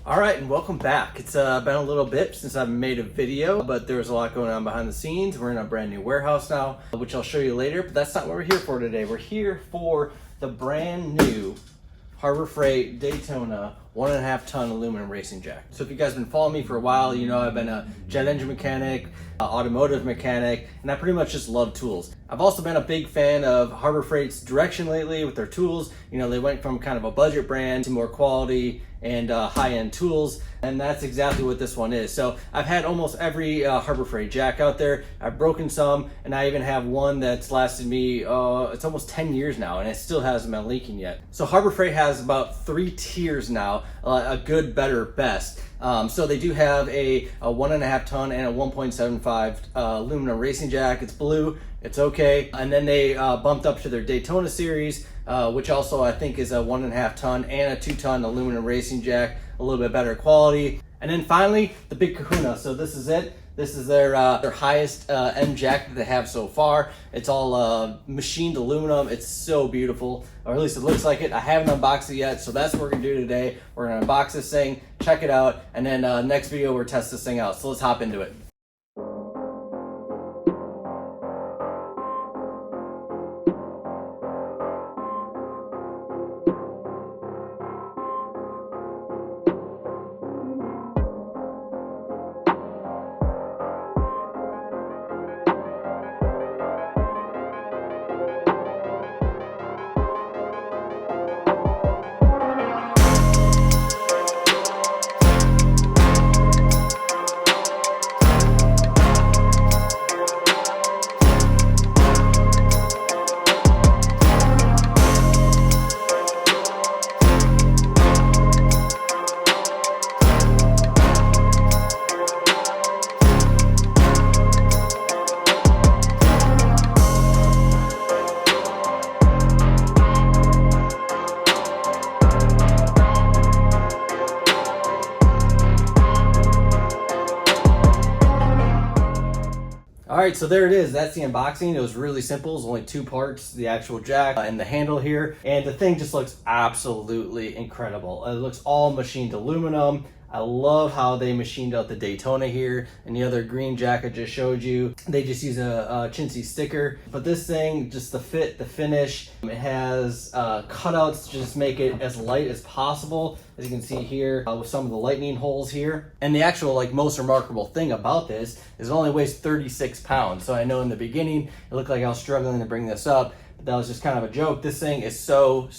All right, and welcome back. It's been a little bit since I've made a video, but there's a lot going on behind the scenes. We're in a brand new warehouse now, which I'll show you later, but that's not what we're here for today. We're here for the brand new Harbor Freight Daytona 1.5 ton aluminum racing jack. So if you guys have been following me for a while, you know I've been a jet engine mechanic, automotive mechanic, and I pretty much just love tools. I've also been a big fan of Harbor Freight's direction lately with their tools. You know, they went from kind of a budget brand to more quality and high-end tools, and that's exactly what this one is. So I've had almost every Harbor Freight jack out there. I've broken some, and I even have one that's lasted me, it's almost 10 years now, and it still hasn't been leaking yet. So Harbor Freight has about 3 tiers now, a good, better, best. So they do have a 1.5 ton and a 1.75 aluminum racing jack. It's blue, it's okay. And then they bumped up to their Daytona series, which also I think is a 1.5 ton and a 2 ton aluminum racing jack, a little bit better quality. And then finally, the big kahuna. So this is it. This is their highest end jack that they have so far. It's all machined aluminum. It's so beautiful, or at least it looks like it. I haven't unboxed it yet, so that's what we're gonna do today. We're gonna unbox this thing, check it out, and then next video we'll test this thing out. So let's hop into it. All right, so there it is. That's the unboxing. It was really simple. It's only 2 parts, the actual jack and the handle here. And the thing just looks absolutely incredible. It looks all machined aluminum. I love how they machined out the Daytona here, and the other green jack I just showed you. They just use a chintzy sticker. But this thing, just the fit, the finish, it has cutouts to just make it as light as possible. As you can see here with some of the lightning holes here. And the actual most remarkable thing about this is it only weighs 36 pounds. So I know in the beginning, it looked like I was struggling to bring this up. That was just kind of a joke. This thing is so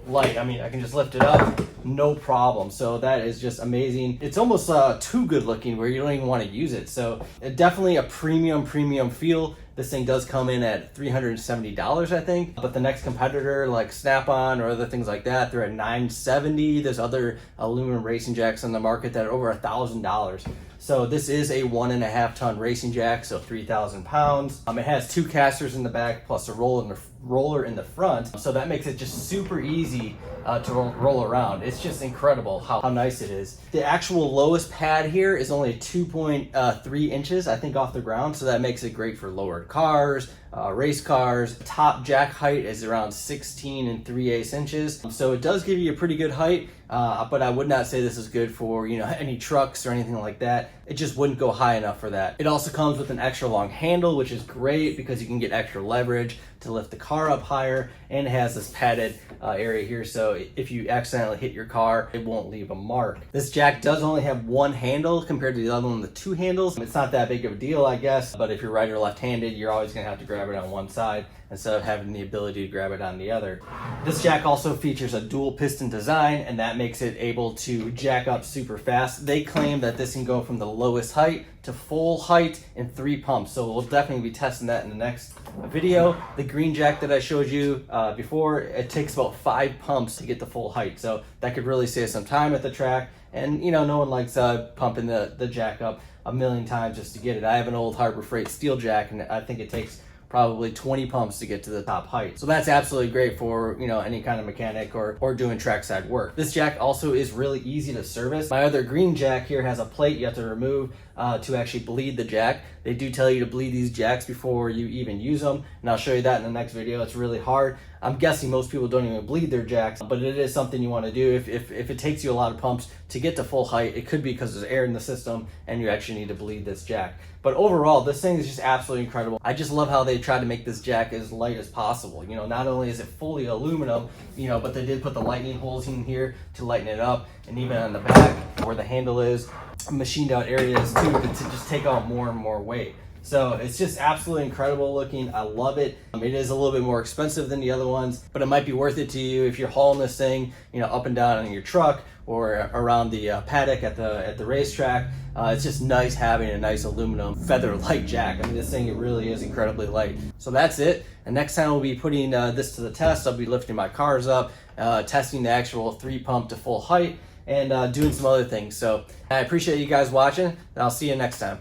light. I mean, I can just lift it up, no problem. So that is just amazing. It's almost too good looking where you don't even want to use it. So definitely a premium feel. This thing does come in at $370, I think. But the next competitor like Snap-on or other things like that, they're at $970. There's other aluminum racing jacks on the market that are over $1,000. So this is a 1.5 ton racing jack, so 3,000 pounds. It has 2 casters in the back plus a roller in the front. So that makes it just super easy to roll around. It's just incredible how nice it is. The actual lowest pad here is only 2.3 inches, I think, off the ground. So that makes it great for lowered cars, race cars. Top jack height is around 16 3/8 inches. So it does give you a pretty good height, but I would not say this is good for, any trucks or anything like that. It just wouldn't go high enough for that. It also comes with an extra long handle, which is great because you can get extra leverage to lift the car up higher, and it has this padded area here, so if you accidentally hit your car, it won't leave a mark. This jack does only have 1 handle compared to the other one with 2 handles. It's not that big of a deal, I guess, but if you're right or left-handed, you're always gonna have to grab it on one side instead of having the ability to grab it on the other. This jack also features a dual piston design, and that makes it able to jack up super fast. They claim that this can go from the lowest height to full height in 3 pumps, so we'll definitely be testing that in the next video. The green jack that I showed you before, it takes about 5 pumps to get the full height, so that could really save some time at the track. And no one likes pumping the jack up a million times just to get it. I have an old Harbor Freight steel jack, and I think it takes probably 20 pumps to get to the top height. So that's absolutely great for, any kind of mechanic or doing trackside work. This jack also is really easy to service. My other green jack here has a plate you have to remove to actually bleed the jack. They do tell you to bleed these jacks before you even use them, and I'll show you that in the next video. It's really hard. I'm guessing most people don't even bleed their jacks, but it is something you want to do. If it takes you a lot of pumps to get to full height, it could be because there's air in the system and you actually need to bleed this jack. But overall, this thing is just absolutely incredible. I just love how they tried to make this jack as light as possible. You know, not only is it fully aluminum, you know, but they did put the lightning holes in here to lighten it up, and even on the back where the handle is, machined out areas too to just take out more and more weight. So it's just absolutely incredible looking. I love it. It is a little bit more expensive than the other ones, but it might be worth it to you if you're hauling this thing, you know, up and down in your truck or around the paddock at the racetrack. It's just nice having a nice aluminum feather light jack. I mean, this thing, it really is incredibly light. So that's it. And next time we'll be putting this to the test. I'll be lifting my cars up, testing the actual 3-pump to full height, and doing some other things. So I appreciate you guys watching, and I'll see you next time.